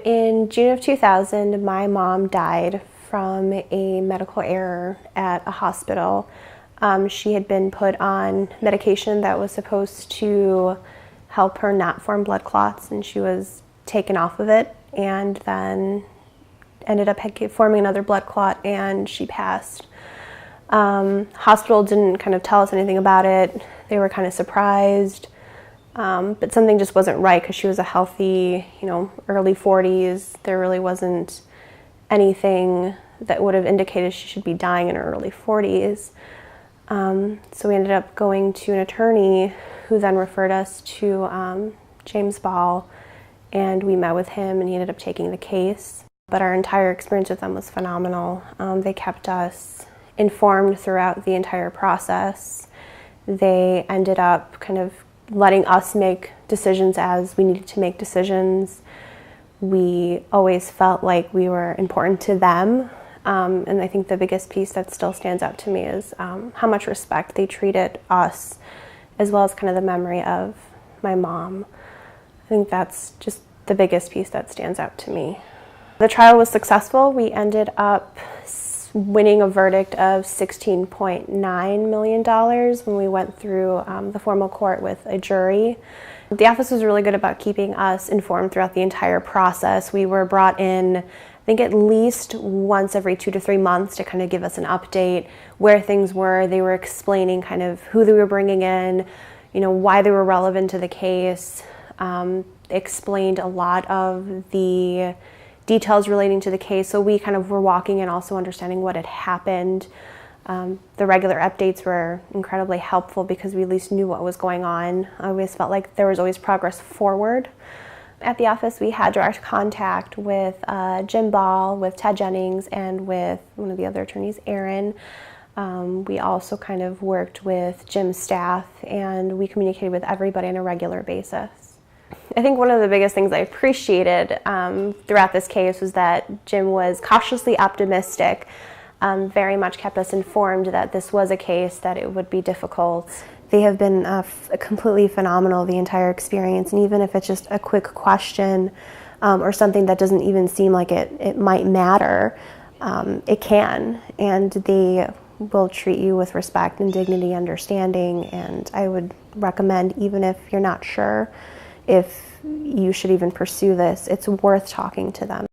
In June of 2000, my mom died from a medical error at a hospital. She had been put on medication that was supposed to help her not form blood clots, and she was taken off of it and then ended up forming another blood clot, and she passed. Hospital didn't kind of tell us anything about it. They were kind of surprised, but something just wasn't right because she was a healthy, early 40s. There really wasn't anything that would have indicated she should be dying in her early 40s. So we ended up going to an attorney who then referred us to James Ball, and we met with him, and he ended up taking the case. But our entire experience with them was phenomenal. They kept us informed throughout the entire process. They ended up kind of letting us make decisions as we needed to make decisions. We always felt like we were important to them. And I think the biggest piece that still stands out to me is how much respect they treated us, as well as kind of the memory of my mom. I think that's just the biggest piece that stands out to me. The trial was successful. We ended up winning a verdict of $16.9 million when we went through the formal court with a jury. The office was really good about keeping us informed throughout the entire process. We were brought in, I think, at least once every 2 to 3 months to kind of give us an update where things were. They were explaining kind of who they were bringing in, why they were relevant to the case. Explained a lot of the details relating to the case, so we kind of were walking in also understanding what had happened. The regular updates were incredibly helpful because we at least knew what was going on. I always felt like there was always progress forward. At the office, we had direct contact with Jim Ball, with Ted Jennings, and with one of the other attorneys, Aaron. We also kind of worked with Jim's staff, and we communicated with everybody on a regular basis. I think one of the biggest things I appreciated throughout this case was that Jim was cautiously optimistic, very much kept us informed that this was a case that it would be difficult. They have been completely phenomenal the entire experience, and even if it's just a quick question or something that doesn't even seem like it might matter, it can, and they will treat you with respect and dignity, understanding, and I would recommend, even if you're not sure if you should even pursue this, it's worth talking to them.